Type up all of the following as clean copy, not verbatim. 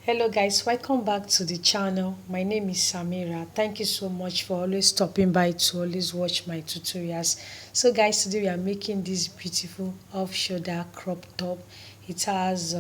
Hello guys, welcome back to the channel. My name is Samira. Thank you so much for always stopping by to always watch my tutorials. So guys, today we are making this beautiful off-shoulder crop top. It has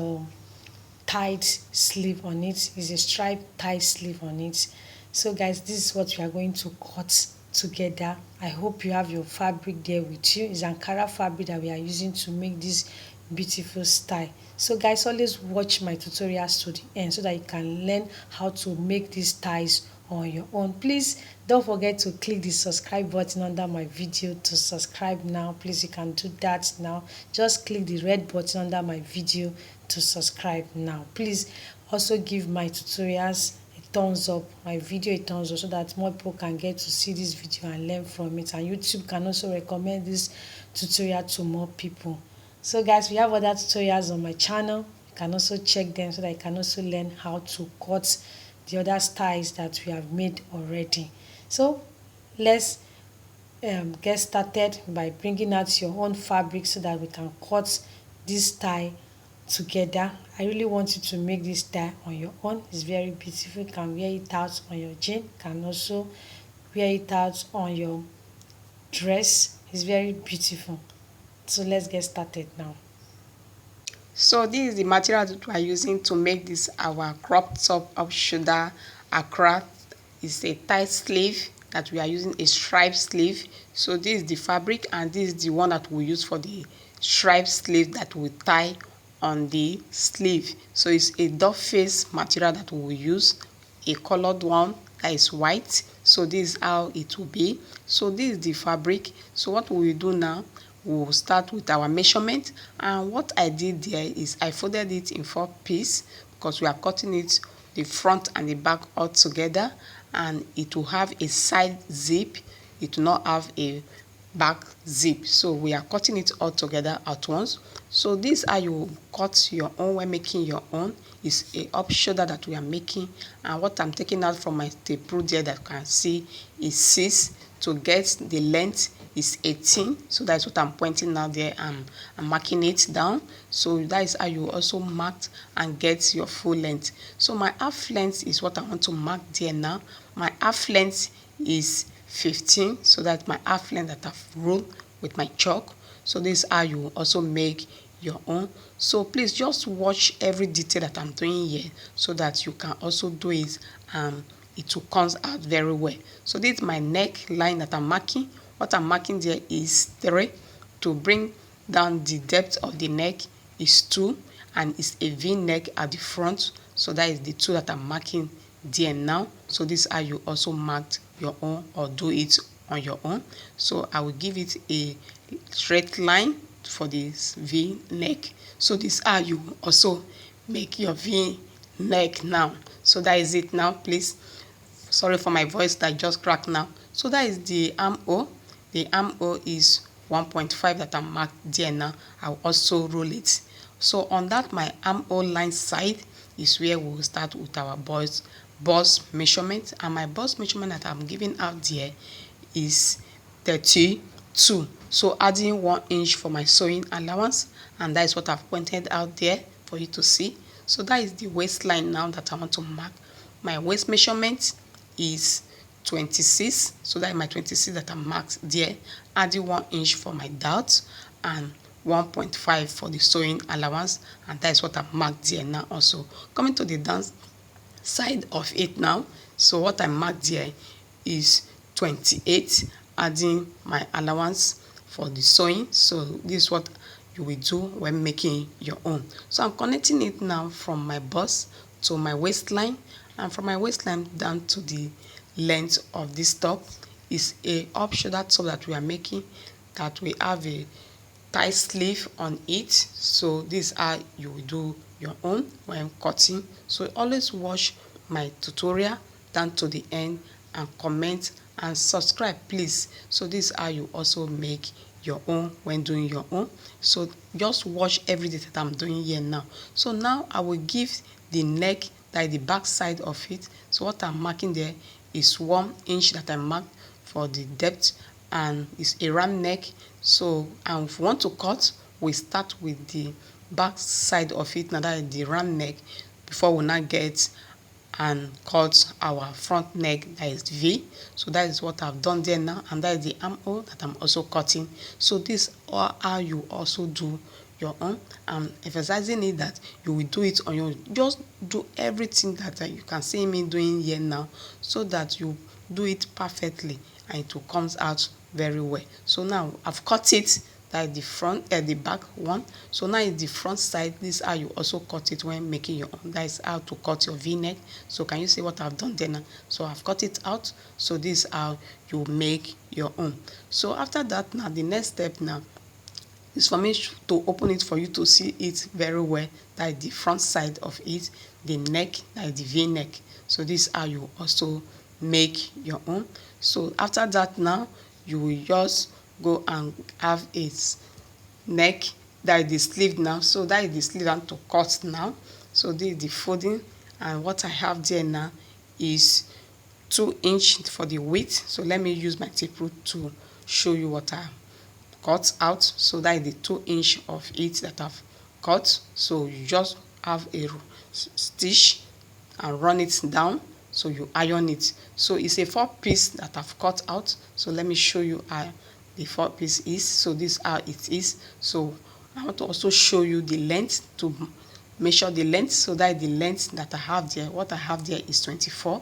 tight sleeve on it. It's a striped tight sleeve on it. So guys, this is what we are going to cut together. I hope you have your fabric there with you. It's Ankara fabric that we are using to make this beautiful style. So guys, always watch my tutorials to the end so that you can learn how to make these styles on your own. Please don't forget to click the subscribe button under my video to subscribe now. Please, you can do that now. Just click the red button under my video to subscribe now. Please also give my tutorials a thumbs up, my video a thumbs up, so that more people can get to see this video and learn from it, and YouTube can also recommend this tutorial to more people. So guys, we have other tutorials on my channel. You can also check them so that you can also learn how to cut the other styles that we have made already. So let's get started by bringing out your own fabric so that we can cut this style together. I really want you to make this style on your own. It's very beautiful. You can wear it out on your jean. You can also wear it out on your dress. It's very beautiful. So let's get started now. So this is the material that we are using to make this our crop top of shoulder Accra. It's a tight sleeve that we are using, a stripe sleeve. So this is the fabric, and this is the one that we use for the stripe sleeve that we tie on the sleeve. So it's a dove face material that we will use, a colored one that is white. So this is how it will be. So this is the fabric. So what we will do now, we'll start with our measurement, and what I did there is I folded it in 4 pieces because we are cutting it the front and the back all together, and it will have a side zip. It will not have a back zip, so we are cutting it all together at once. So this how you cut your own when making your own. Is a up shoulder that we are making, and what I'm taking out from my tape rule there that you can see is 6. To get the length is 18, so that's what I'm pointing out there. I'm marking it down, so that is how you also mark and get your full length. So my half length is what I want to mark there now. My half length is 15, so that's my half length that I've ruled with my chalk. So this is how you also make your own. So please just watch every detail that I'm doing here so that you can also do it, it will come out very well. So this is my neck line that I'm marking. What I'm marking there is 3. To bring down the depth of the neck is 2, and it's a V neck at the front. So that is the 2 that I'm marking there now. So this is how you also mark your own or do it on your own. So I will give it a straight line for this V neck. So this is how you also make your V neck now. So that is it now. Please, sorry for my voice that just cracked now. So that is the armhole. The armhole is 1.5 that I'm marked there now. I'll also roll it. So on that, my armhole line side is where we'll start with our bust measurement, and my bust measurement that I'm giving out there is 32. So adding 1 inch for my sewing allowance, and that is what I've pointed out there for you to see. So that is the waistline now that I want to mark. My waist measurement is 26, so that is my 26 that I marked there. Adding 1 inch for my dart and 1.5 for the sewing allowance, and that is what I marked there now. Also coming to the down side of it now, so what I marked there is 28, adding my allowance for the sewing. So this is what you will do when making your own. So I'm connecting it now from my bust to my waistline, and from my waistline down to the length of this top. Is a up shoulder top that we are making, that we have a tight sleeve on it. So this is how you will do your own when cutting. So always watch my tutorial down to the end, and comment and subscribe please. So this is how you also make your own when doing your own. So just watch every detail that I'm doing here now. So now I will give the neck, that is the back side of it. So what I'm marking there is 1 inch that I marked for the depth, and it's a round neck. So and if we want to cut, we start with the back side of it, now that is the round neck. before we now get and cut our front neck, that is V. So that is what I've done there now, and that is the armhole that I'm also cutting. So this are how you also do your own. I'm emphasizing it that you will do it on your own. Just do everything that you can see me doing here now, so that you do it perfectly and it will comes out very well. So now I've cut it, that is the front the back one. So now is the front side. This is how you also cut it when making your own. That is how to cut your v-neck. So can you see what I've done there now? So I've cut it out. So this is how you make your own. So after that, now the next step now is for me to open it for you to see it very well. That is the front side of it, the neck, that is the v-neck. So this is how you also make your own. So after that, now you will just go and have its neck, that is the sleeve now. So that is the sleeve I'm to cut now. So this is the folding, and what I have there now is 2 inch for the width. So let me use my tape rule to show you what I cut out. So that is the 2 inch of it that I've cut. So you just have a stitch and run it down. So you iron it. So it's a 4-piece that I've cut out. So let me show you how the 4-piece is. So this is how it is. So I want to also show you the length, to measure the length. So that is the length that I have there. What I have there is 24.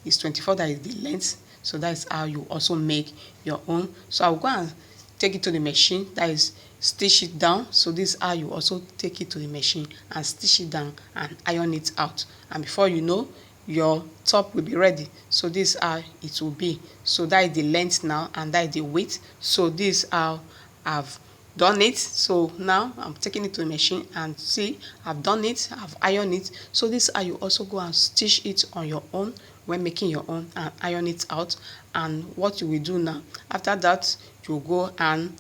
It's 24, that is the length. So that is how you also make your own. So I'll go and take it to the machine, that is stitch it down. So this is how you also take it to the machine and stitch it down and iron it out, and before you know, your top will be ready. So this is how it will be. So that is the length now, and that is the width. So this is how I've done it. So now I'm taking it to the machine, and see, I've done it, I've ironed it. So this is how you also go and stitch it on your own when making your own, and iron it out. And what you will do now, after that, you go and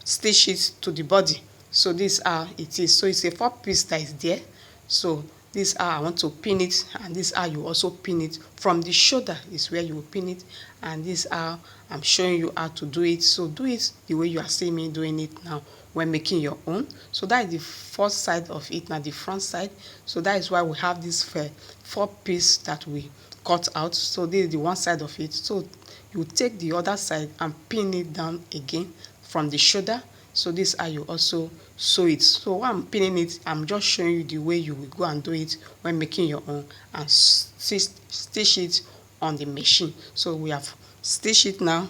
stitch it to the body. So this is how it is. So it's a 4-piece that is there. So this is how I want to pin it, and this is how you also pin it. From the shoulder is where you will pin it, and this is how I'm showing you how to do it. So do it the way you are seeing me doing it now when making your own. So that is the first side of it, now the front side. So that is why we have this 4-piece that we cut out. So this is the one side of it. So you take the other side and pin it down again from the shoulder. So this is how you also sew it. So while I'm pinning it, I'm just showing you the way you will go and do it when making your own, and stitch it on the machine. So we have stitched it now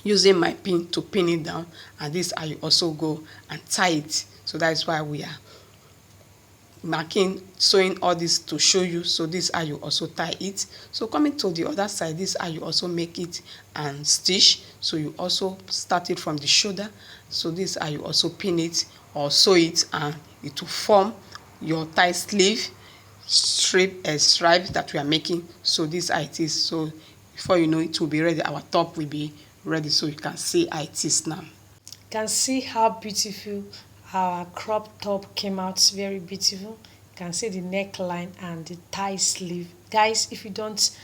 using my pin to pin it down, and this is how you also go and tie it. So that is why we are marking, sewing all this to show you. So this is how you also tie it. So coming to the other side, this is how you also make it and stitch. So you also start it from the shoulder. So this is how you also pin it or sew it, and it will form your tie sleeve stripe that we are making. So this is how it is. So before you know, it will be ready, our top will be ready. So you can see how it is now. Can see how beautiful our crop top came out. Very beautiful. Can see the neckline and the tie sleeve. Guys, if you don't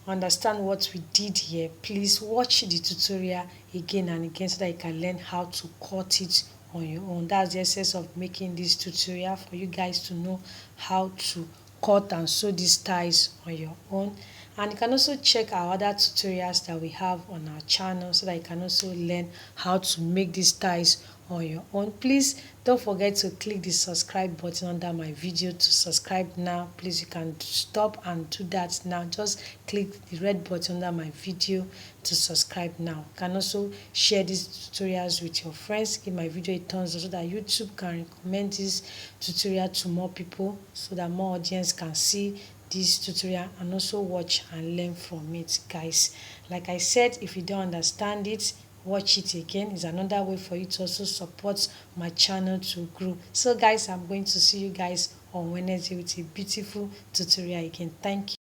understand what we did here, please watch the tutorial again and again so that you can learn how to cut it on your own. That's the essence of making this tutorial, for you guys to know how to cut and sew these ties on your own. And you can also check our other tutorials that we have on our channel so that you can also learn how to make these ties on your own. Please don't forget to click the subscribe button under my video to subscribe now. Please, you can stop and do that now. Just click the red button under my video to subscribe now. You can also share these tutorials with your friends. Give my video a thumbs up so that YouTube can recommend this tutorial to more people, so that more audience can see this tutorial and also watch and learn from it, guys. Like I said, if you don't understand it, watch it again. Is another way for you to also support my channel to grow. So guys, I'm going to see you guys on Wednesday with a beautiful tutorial again. Thank you.